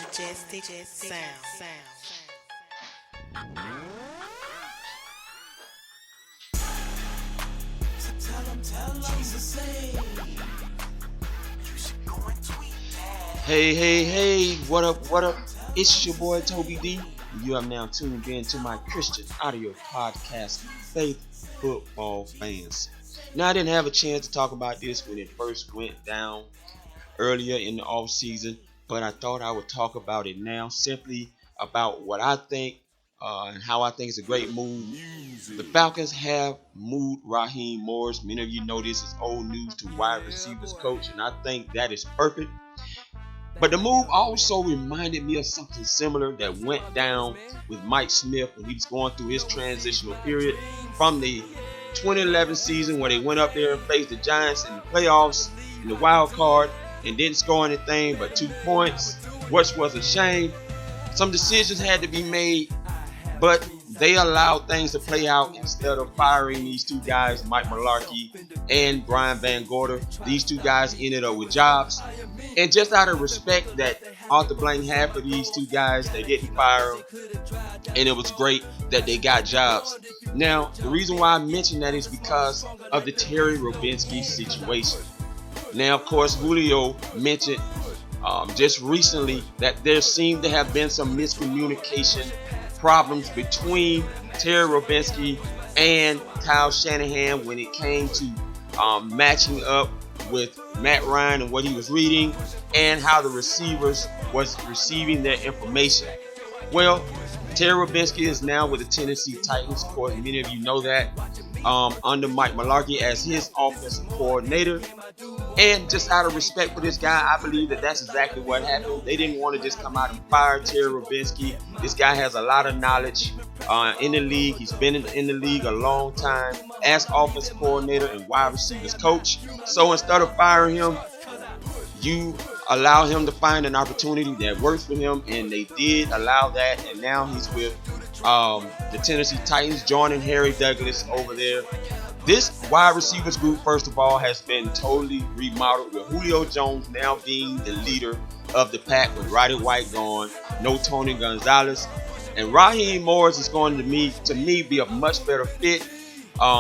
Majestic sound. Hey, what up? It's your boy Toby D. You have now tuned in to my Christian audio podcast, Faith Football Fans. Now, I didn't have a chance to talk about this when it first went down earlier in the off season, but I thought I would talk about it now, simply about what I think and how I think it's a great move. The Falcons have moved Raheem Morris. Many of you know this is old news to wide receivers coach, and I think that is perfect. But the move also reminded me of something similar that went down with Mike Smith when he was going through his transitional period from the 2011 season where they went up there and faced the Giants in the playoffs in the wild card and didn't score anything but 2 points, which was a shame. Some decisions had to be made, but they allowed things to play out instead of firing these two guys, Mike Mularkey and Brian Van Gorder. These two guys ended up with jobs. And just out of respect that Arthur Blank had for these two guys, they didn't fire them. And it was great that they got jobs. Now, the reason why I mention that is because of the Terry Robinsky situation. Now, of course, Julio mentioned just recently that there seemed to have been some miscommunication problems between Terry Robinsky and Kyle Shanahan when it came to matching up with Matt Ryan and what he was reading and how the receivers was receiving their information. Well, Terry Robinsky is now with the Tennessee Titans. Of course, many of you know that, under Mike Mularkey as his offensive coordinator. And just out of respect for this guy, I believe that that's exactly what happened. They didn't want to just come out and fire Terry Robinsky. This guy has a lot of knowledge in the league. He's been in the league a long time as offensive coordinator and wide receivers coach. So instead of firing him, you allow him to find an opportunity that works for him, and they did allow that. And now he's with the Tennessee Titans, joining Harry Douglas over there. This wide receivers group, first of all, has been totally remodeled, with Julio Jones now being the leader of the pack with Roddy White gone, no Tony Gonzalez. And Raheem Morris is going to me be a much better fit.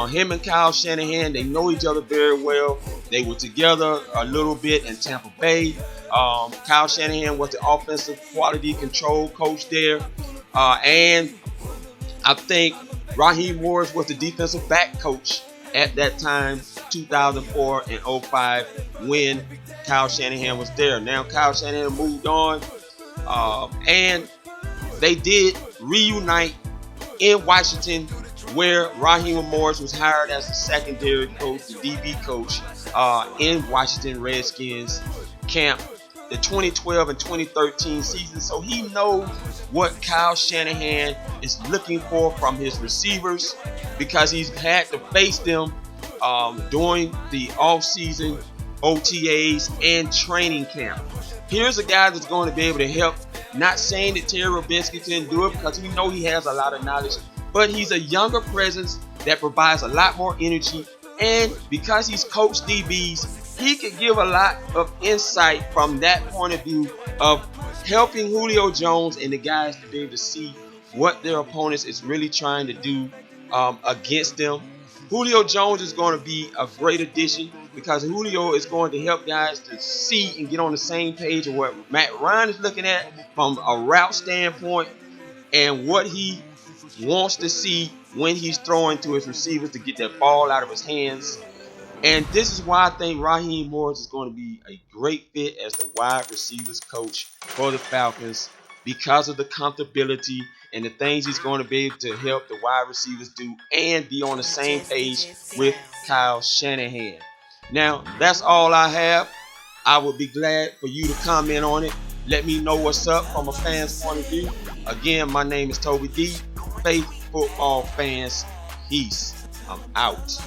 Him and Kyle Shanahan, they know each other very well. They were together a little bit in Tampa Bay. Kyle Shanahan was the offensive quality control coach there. And I think Raheem Morris was the defensive back coach at that time, 2004 and 05, when Kyle Shanahan was there. Now Kyle Shanahan moved on, and they did reunite in Washington, where Raheem Morris was hired as the secondary coach, the DB coach, in Washington Redskins camp, the 2012 and 2013 season. So he knows what Kyle Shanahan is looking for from his receivers, because he's had to face them during the off-season OTAs and training camp. Here's a guy that's going to be able to help. Not saying that Terry Robinsky can do it, because we know he has a lot of knowledge, but he's a younger presence that provides a lot more energy. And because he's coached DBs, he could give a lot of insight from that point of view of helping Julio Jones and the guys to be able to see what their opponents is really trying to do against them. Julio Jones is going to be a great addition, because Julio is going to help guys to see and get on the same page of what Matt Ryan is looking at from a route standpoint and what he wants to see when he's throwing to his receivers to get that ball out of his hands. And this is why I think Raheem Morris is going to be a great fit as the wide receivers coach for the Falcons, because of the comfortability and the things he's going to be able to help the wide receivers do and be on the same page with Kyle Shanahan. Now, that's all I have. I would be glad for you to comment on it. Let me know what's up from a fan's point of view. Again, my name is Toby D. Faith Football Fans. Peace. I'm out.